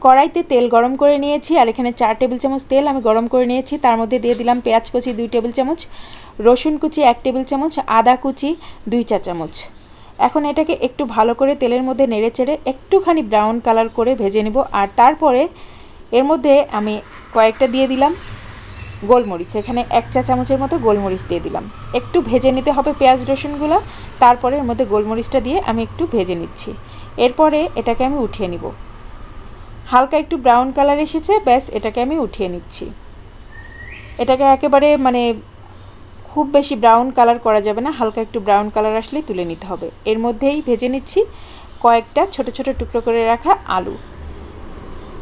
কড়াইতে তেল গরম করে নিয়েছি আর এখানে 4 টেবিল চামচ তেল আমি গরম করে নিয়েছি। তার মধ্যে দিয়ে দিলাম পেঁয়াজ কুচি 2 টেবিল চামচ, রসুন কুচি 1 টেবিল চামচ, আদা কুচি 2 চা চামচ। এখন এটাকে একটু ভালো করে তেলের মধ্যে নেড়েচেড়ে একটুখানি ব্রাউন কালার করে ভেজে নেব। আর তারপরে এর মধ্যে আমি কয়েকটা দিয়ে দিলাম গোলমরিচ, এখানে 1 চা চামচের মতো গোলমরিচ দিয়ে দিলাম। একটু ভেজে নিতে হবে পেঁয়াজ রসুনগুলো, তারপরে এর মধ্যে গোলমরিচটা দিয়ে আমি একটু ভেজে নিচ্ছি। এরপরে এটাকে আমি উঠিয়ে নিব। হালকা একটু ব্রাউন কালার এসেছে, ব্যাস এটাকে আমি উঠিয়ে নিচ্ছি। এটাকে একেবারে খুব বেশি ব্রাউন কালার করা যাবে না, হালকা একটু ব্রাউন কালার আসলেই তুলে নিতে হবে। এর মধ্যেই ভেজে নিচ্ছি কয়েকটা ছোট ছোট টুকরো করে রাখা আলু।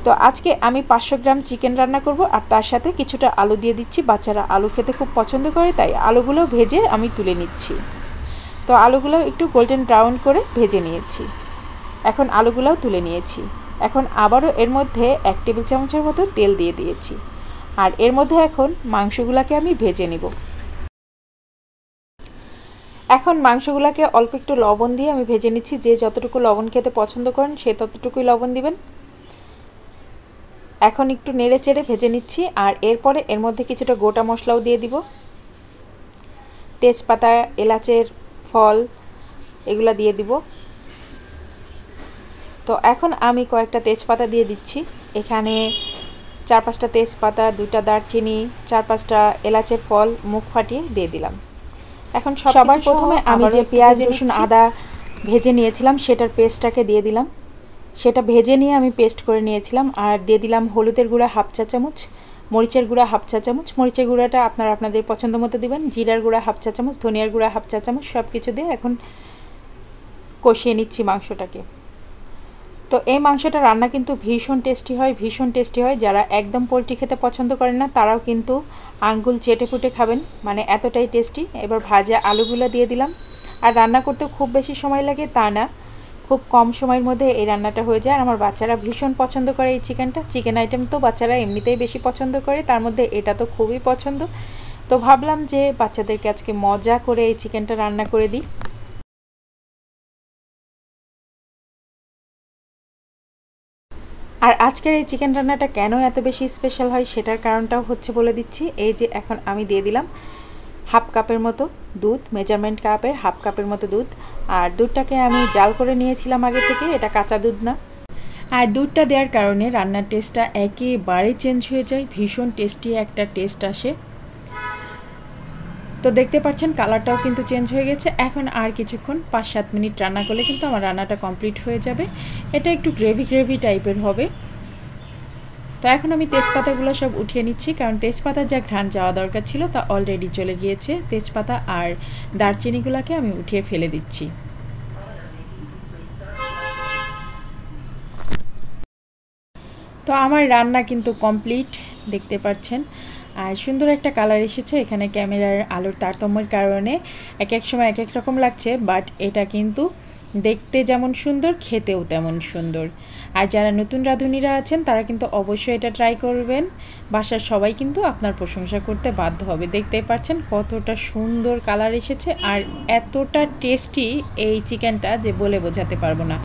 তো আজকে আমি 500 গ্রাম চিকেন রান্না করব আর তার সাথে কিছুটা আলু দিয়ে দিচ্ছি। বাচ্চারা আলু খেতে খুব পছন্দ করে, তাই আলুগুলো ভেজে আমি তুলে নিচ্ছি। তো আলুগুলো একটু গোল্ডেন ব্রাউন করে ভেজে নিয়েছি। এখন আলুগুলোও তুলে নিয়েছি। এখন আবারও এর মধ্যে 1 টেবিল চামচের মতো তেল দিয়ে দিয়েছি। আর এর মধ্যে এখন মাংসগুলোকে আমি ভেজে নেব। এখন মাংসগুলোকে অল্প একটু লবণ দিয়ে আমি ভেজে নিচ্ছি। যে যতটুকু লবণ খেতে পছন্দ করেন সে ততটুকুই লবণ দিবেন। এখন একটু নেড়ে চেড়ে ভেজে নিচ্ছি। আর এরপরে এর মধ্যে কিছুটা গোটা মশলাও দিয়ে দিব, তেজপাতা, এলাচের ফল এগুলা দিয়ে দিব। তো এখন আমি কয়েকটা তেজপাতা দিয়ে দিচ্ছি। এখানে 4-5টা তেজপাতা, 2টা দারচিনি, 4-5টা এলাচের ফল মুখ ফাটিয়ে দিয়ে দিলাম। এখন সবার প্রথমে আমি যে পেঁয়াজ রসুন আদা ভেজে নিয়েছিলাম সেটার পেস্টটাকে দিয়ে দিলাম। সেটা ভেজে নিয়ে আমি পেস্ট করে নিয়েছিলাম। আর দিয়ে দিলাম হলুদের গুঁড়া 1/2 চা চামচ, মরিচের গুঁড়া 1/2 চা চামচ, মরিচের গুঁড়াটা আপনারা আপনাদের পছন্দ মতো দিবেন, জিরার গুঁড়া 1/2 চা চামচ, ধনিয়ার গুঁড়া 1/2 চা চামচ, সব কিছু দিয়ে এখন কষিয়ে নিচ্ছি মাংসটাকে। তো এই মাংসটা রান্না কিন্তু ভীষণ টেস্টি হয়, ভীষণ টেস্টি হয়। যারা একদম পোলট্রি খেতে পছন্দ করেন না তারাও কিন্তু আঙ্গুল চেটে পুটে খাবেন, এতটাই টেস্টি। এবার ভাজা আলুগুলো দিয়ে দিলাম। আর রান্না করতে খুব বেশি সময় লাগে তা না, খুব কম সময়ের মধ্যে এই রান্নাটা হয়ে যায়। আর আমার বাচ্চারা ভীষণ পছন্দ করে এই চিকেনটা। চিকেন আইটেম তো বাচ্চারা এমনিতেই বেশি পছন্দ করে, তার মধ্যে এটা তো খুবই পছন্দ। তো ভাবলাম যে বাচ্চাদেরকে আজকে মজা করে এই চিকেনটা রান্না করে দিই। আর আজকের এই চিকেন রান্নাটা কেন এত বেশি স্পেশাল হয় সেটার কারণটাও হচ্ছে বলে দিচ্ছি। এই যে এখন আমি দিয়ে দিলাম 1/2 কাপের মতো দুধ, মেজারমেন্ট কাপের 1/2 কাপের মতো দুধ। আর দুধটাকে আমি জাল করে নিয়েছিলাম আগে থেকে, এটা কাঁচা দুধ না। আর দুধটা দেওয়ার কারণে রান্নার টেস্টটা একেবারে চেঞ্জ হয়ে যায়, ভীষণ টেস্টি একটা টেস্ট আসে। তো দেখতে পাচ্ছেন কালারটাও কিন্তু চেঞ্জ হয়ে গেছে। এখন আর কিছুক্ষণ 5-7 মিনিট রান্না করলে কিন্তু আমার রান্নাটা কমপ্লিট হয়ে যাবে। এটা একটু গ্রেভি গ্রেভি টাইপের হবে। তো এখন আমি তেজপাতাগুলো সব উঠিয়ে নিচ্ছি, কারণ তেজপাতার যা ঘ্রাণ যাওয়া দরকার ছিল তা অলরেডি চলে গিয়েছে। তেজপাতা আর দারচিনিগুলোকে আমি উঠিয়ে ফেলে দিচ্ছি। তো আমার রান্না কিন্তু কমপ্লিট, দেখতে পাচ্ছেন। আর সুন্দর একটা কালার এসেছে। এখানে ক্যামেরার আলোর তারতম্যের কারণে এক এক সময় এক এক রকম লাগছে, বাট এটা কিন্তু দেখতে যেমন সুন্দর খেতেও তেমন সুন্দর। আর যারা নতুন রাঁধুনিরা আছেন তারা কিন্তু অবশ্যই এটা ট্রাই করবেন। বাসার সবাই কিন্তু আপনার প্রশংসা করতে বাধ্য হবে। দেখতেই পাচ্ছেন কতটা সুন্দর কালার এসেছে আর এতটা টেস্টি এই চিকেনটা যে বলে বোঝাতে পারবো না।